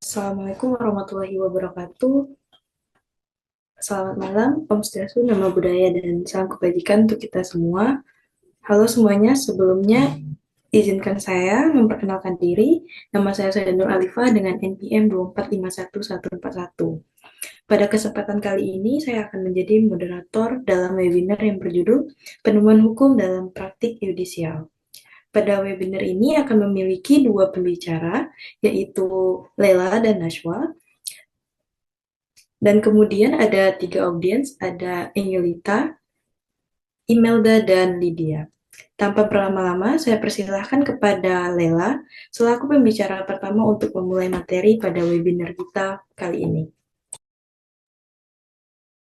Assalamualaikum warahmatullahi wabarakatuh. Selamat malam, Om Swastiastu, Nama Budaya, dan salam kebajikan untuk kita semua. Halo semuanya, sebelumnya izinkan saya memperkenalkan diri. Nama saya Sada Nur Alifah dengan NPM 2451141. Pada kesempatan kali ini, saya akan menjadi moderator dalam webinar yang berjudul Penemuan Hukum dalam Praktik Yudisial. Pada webinar ini akan memiliki dua pembicara, yaitu Lela dan Najwa. Dan kemudian ada tiga audiens, ada Angelita, Imelda, dan Lydia. Tanpa berlama-lama, saya persilahkan kepada Lela selaku pembicara pertama untuk memulai materi pada webinar kita kali ini.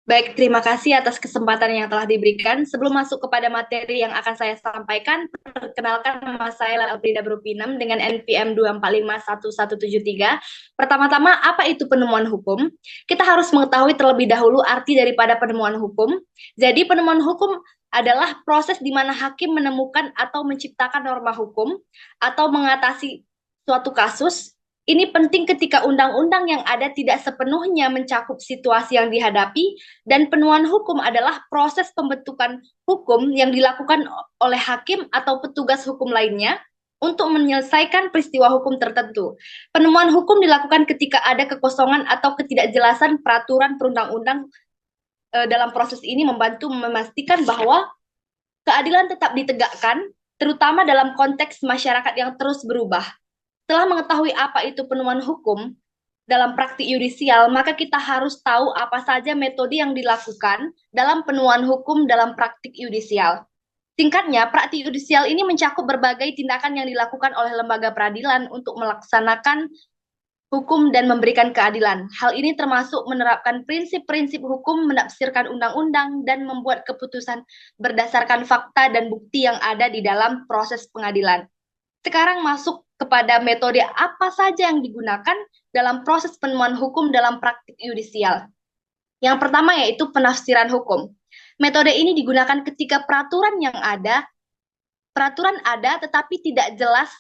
Baik, terima kasih atas kesempatan yang telah diberikan. Sebelum masuk kepada materi yang akan saya sampaikan, perkenalkan nama saya Elfrida Brupinem dengan NPM 2451173. Pertama-tama, apa itu penemuan hukum? Kita harus mengetahui terlebih dahulu arti daripada penemuan hukum. Jadi, penemuan hukum adalah proses di mana hakim menemukan atau menciptakan norma hukum atau mengatasi suatu kasus. Ini penting ketika undang-undang yang ada tidak sepenuhnya mencakup situasi yang dihadapi, dan penemuan hukum adalah proses pembentukan hukum yang dilakukan oleh hakim atau petugas hukum lainnya untuk menyelesaikan peristiwa hukum tertentu. Penemuan hukum dilakukan ketika ada kekosongan atau ketidakjelasan peraturan perundang-undang. Dalam proses ini membantu memastikan bahwa keadilan tetap ditegakkan, terutama dalam konteks masyarakat yang terus berubah. Setelah mengetahui apa itu penemuan hukum dalam praktik yudisial, maka kita harus tahu apa saja metode yang dilakukan dalam penemuan hukum dalam praktik yudisial. Singkatnya, praktik yudisial ini mencakup berbagai tindakan yang dilakukan oleh lembaga peradilan untuk melaksanakan hukum dan memberikan keadilan. Hal ini termasuk menerapkan prinsip-prinsip hukum, menafsirkan undang-undang, dan membuat keputusan berdasarkan fakta dan bukti yang ada di dalam proses pengadilan. Sekarang masuk kepada metode apa saja yang digunakan dalam proses penemuan hukum dalam praktik yudisial. Yang pertama yaitu penafsiran hukum. Metode ini digunakan ketika peraturan ada tetapi tidak jelas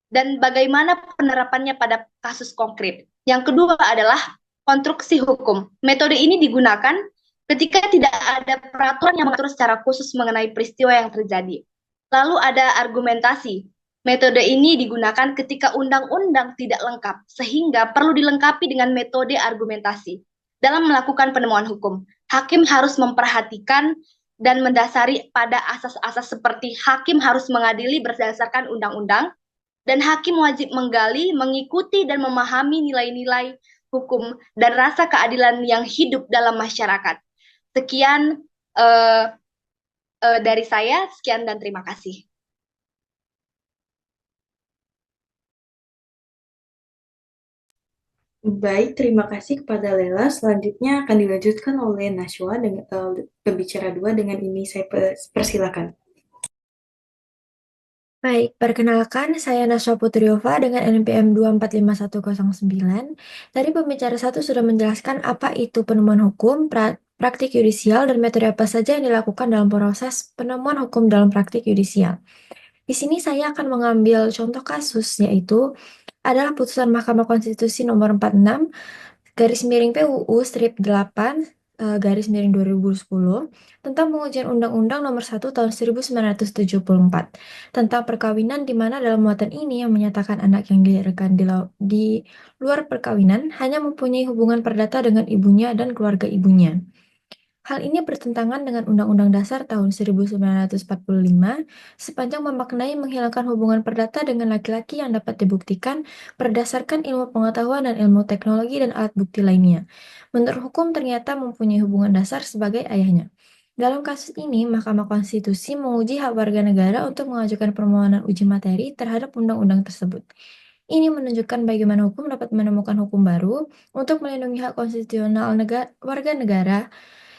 dan bagaimana penerapannya pada kasus konkret. Yang kedua adalah konstruksi hukum. Metode ini digunakan ketika tidak ada peraturan yang mengatur secara khusus mengenai peristiwa yang terjadi. Lalu ada argumentasi. Metode ini digunakan ketika undang-undang tidak lengkap, sehingga perlu dilengkapi dengan metode argumentasi. Dalam melakukan penemuan hukum, hakim harus memperhatikan dan mendasari pada asas-asas seperti hakim harus mengadili berdasarkan undang-undang, dan hakim wajib menggali, mengikuti, dan memahami nilai-nilai hukum dan rasa keadilan yang hidup dalam masyarakat. Sekian dari saya, sekian dan terima kasih. Baik, terima kasih kepada Lela. Selanjutnya akan dilanjutkan oleh Najwa dengan pembicara dua. Dengan ini saya persilakan. Baik, perkenalkan saya Naswa Putriova dengan NPM 2451109. Tadi pembicara satu sudah menjelaskan apa itu penemuan hukum, praktik yudisial, dan metode apa saja yang dilakukan dalam proses penemuan hukum dalam praktik yudisial. Di sini saya akan mengambil contoh kasus, yaitu adalah putusan Mahkamah Konstitusi nomor 46 garis miring PUU strip 8 garis miring 2010 tentang pengujian Undang-Undang Nomor 1 Tahun 1974 tentang perkawinan, di mana dalam muatan ini yang menyatakan anak yang dilahirkan di luar perkawinan hanya mempunyai hubungan perdata dengan ibunya dan keluarga ibunya. Hal ini bertentangan dengan Undang-Undang Dasar tahun 1945 sepanjang memaknai menghilangkan hubungan perdata dengan laki-laki yang dapat dibuktikan berdasarkan ilmu pengetahuan dan ilmu teknologi dan alat bukti lainnya. Menurut hukum ternyata mempunyai hubungan dasar sebagai ayahnya. Dalam kasus ini, Mahkamah Konstitusi menguji hak warga negara untuk mengajukan permohonan uji materi terhadap undang-undang tersebut. Ini menunjukkan bagaimana hukum dapat menemukan hukum baru untuk melindungi hak konstitusional warga negara,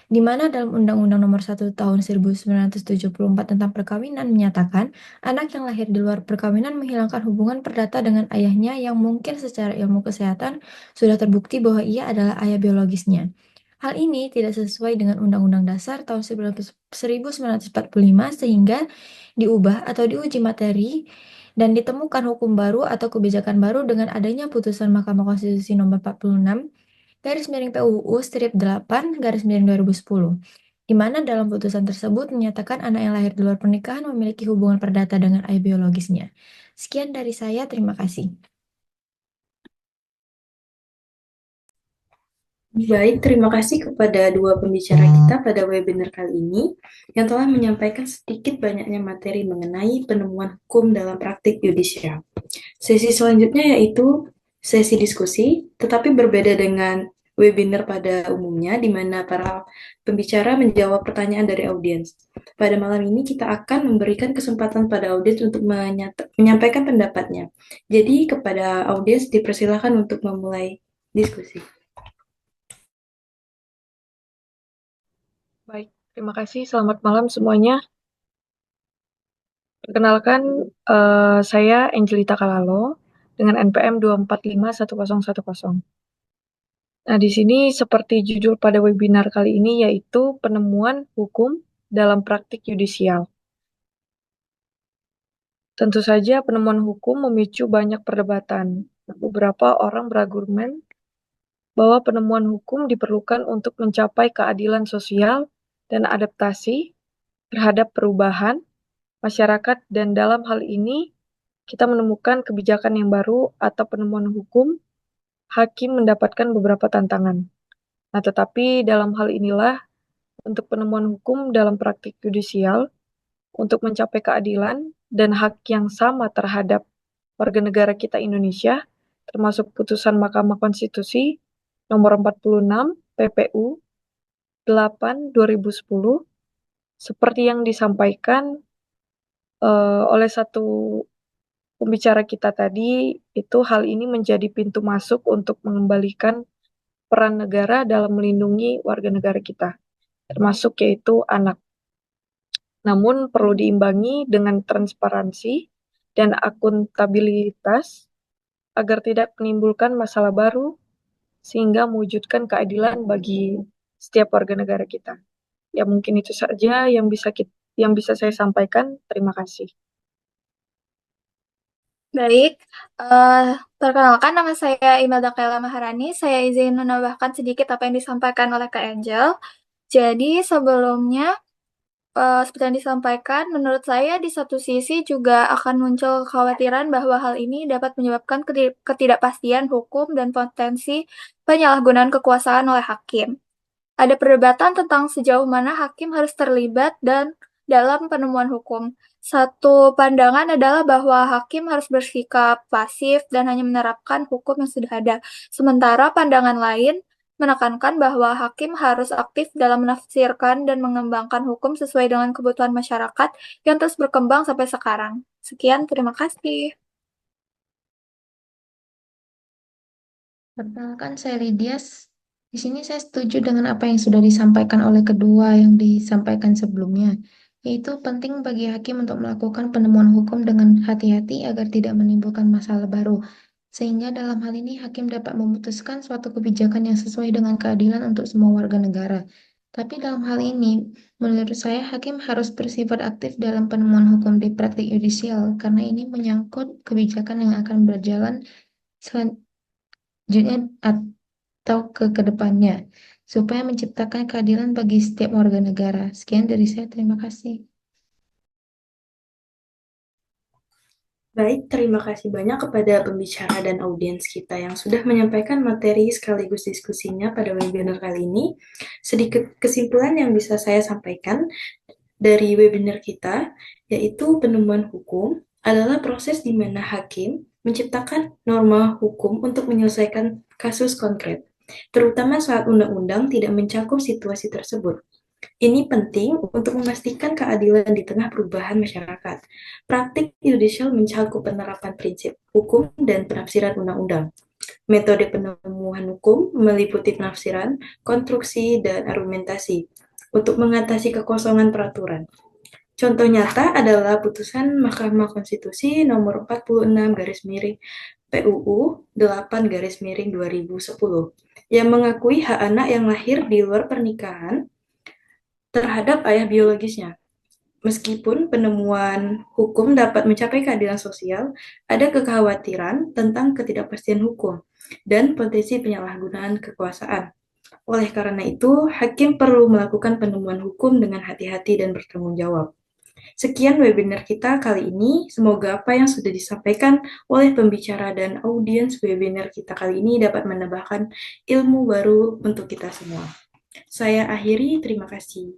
di mana dalam Undang-Undang Nomor 1 Tahun 1974 tentang perkawinan menyatakan anak yang lahir di luar perkawinan menghilangkan hubungan perdata dengan ayahnya yang mungkin secara ilmu kesehatan sudah terbukti bahwa ia adalah ayah biologisnya. Hal ini tidak sesuai dengan Undang-Undang Dasar tahun 1945 sehingga diubah atau diuji materi dan ditemukan hukum baru atau kebijakan baru dengan adanya putusan Mahkamah Konstitusi nomor 46 garis miring PUU strip 8 garis miring 2010, di mana dalam putusan tersebut menyatakan anak yang lahir di luar pernikahan memiliki hubungan perdata dengan ayah biologisnya. Sekian dari saya, terima kasih. Baik, terima kasih kepada dua pembicara kita pada webinar kali ini yang telah menyampaikan sedikit banyaknya materi mengenai penemuan hukum dalam praktik yudisial. Sesi selanjutnya yaitu sesi diskusi, tetapi berbeda dengan webinar pada umumnya, di mana para pembicara menjawab pertanyaan dari audiens. Pada malam ini kita akan memberikan kesempatan pada audiens untuk menyampaikan pendapatnya. Jadi kepada audiens dipersilakan untuk memulai diskusi. Baik, terima kasih. Selamat malam semuanya. Perkenalkan, saya Angelita Kalalo dengan NPM 2451010. Nah, di sini seperti judul pada webinar kali ini yaitu penemuan hukum dalam praktik yudisial. Tentu saja penemuan hukum memicu banyak perdebatan. Beberapa orang berargumen bahwa penemuan hukum diperlukan untuk mencapai keadilan sosial dan adaptasi terhadap perubahan masyarakat, dan dalam hal ini kita menemukan kebijakan yang baru atau penemuan hukum, hakim mendapatkan beberapa tantangan. Nah, tetapi dalam hal inilah untuk penemuan hukum dalam praktik yudisial untuk mencapai keadilan dan hak yang sama terhadap warga negara kita Indonesia, termasuk putusan Mahkamah Konstitusi nomor 46 PPU 8 2010, seperti yang disampaikan oleh satu pembicara kita tadi, itu hal ini menjadi pintu masuk untuk mengembalikan peran negara dalam melindungi warga negara kita, termasuk yaitu anak. Namun perlu diimbangi dengan transparansi dan akuntabilitas agar tidak menimbulkan masalah baru sehingga mewujudkan keadilan bagi setiap warga negara kita. Ya, mungkin itu saja yang bisa saya sampaikan. Terima kasih. Baik, perkenalkan nama saya Imelda Kaila Maharani. Saya izin menambahkan sedikit apa yang disampaikan oleh Kak Angel. Jadi sebelumnya, seperti yang disampaikan, menurut saya di satu sisi juga akan muncul kekhawatiran bahwa hal ini dapat menyebabkan ketidakpastian hukum dan potensi penyalahgunaan kekuasaan oleh hakim. Ada perdebatan tentang sejauh mana hakim harus terlibat dan dalam penemuan hukum. Satu pandangan adalah bahwa hakim harus bersikap pasif dan hanya menerapkan hukum yang sudah ada. Sementara pandangan lain menekankan bahwa hakim harus aktif dalam menafsirkan dan mengembangkan hukum sesuai dengan kebutuhan masyarakat yang terus berkembang sampai sekarang. Sekian, terima kasih. Perkenalkan, saya Lydias. Di sini saya setuju dengan apa yang sudah disampaikan oleh kedua yang disampaikan sebelumnya, yaitu penting bagi hakim untuk melakukan penemuan hukum dengan hati-hati agar tidak menimbulkan masalah baru, sehingga dalam hal ini hakim dapat memutuskan suatu kebijakan yang sesuai dengan keadilan untuk semua warga negara. Tapi dalam hal ini, menurut saya hakim harus bersifat aktif dalam penemuan hukum di praktik yudisial, karena ini menyangkut kebijakan yang akan berjalan selanjutnya atau ke depannya, supaya menciptakan keadilan bagi setiap warga negara. Sekian dari saya, terima kasih. Baik, terima kasih banyak kepada pembicara dan audiens kita yang sudah menyampaikan materi sekaligus diskusinya pada webinar kali ini. Sedikit kesimpulan yang bisa saya sampaikan dari webinar kita, yaitu penemuan hukum adalah proses di mana hakim menciptakan norma hukum untuk menyelesaikan kasus konkret, terutama saat undang-undang tidak mencakup situasi tersebut. Ini penting untuk memastikan keadilan di tengah perubahan masyarakat. Praktik yudisial mencakup penerapan prinsip hukum dan penafsiran undang-undang. Metode penemuan hukum meliputi penafsiran, konstruksi, dan argumentasi untuk mengatasi kekosongan peraturan. Contoh nyata adalah putusan Mahkamah Konstitusi nomor 46 garis miring PUU 8/2010 yang mengakui hak anak yang lahir di luar pernikahan terhadap ayah biologisnya. Meskipun penemuan hukum dapat mencapai keadilan sosial, ada kekhawatiran tentang ketidakpastian hukum dan potensi penyalahgunaan kekuasaan. Oleh karena itu, hakim perlu melakukan penemuan hukum dengan hati-hati dan bertanggung jawab. Sekian webinar kita kali ini. Semoga apa yang sudah disampaikan oleh pembicara dan audiens webinar kita kali ini dapat menambahkan ilmu baru untuk kita semua. Saya akhiri, terima kasih.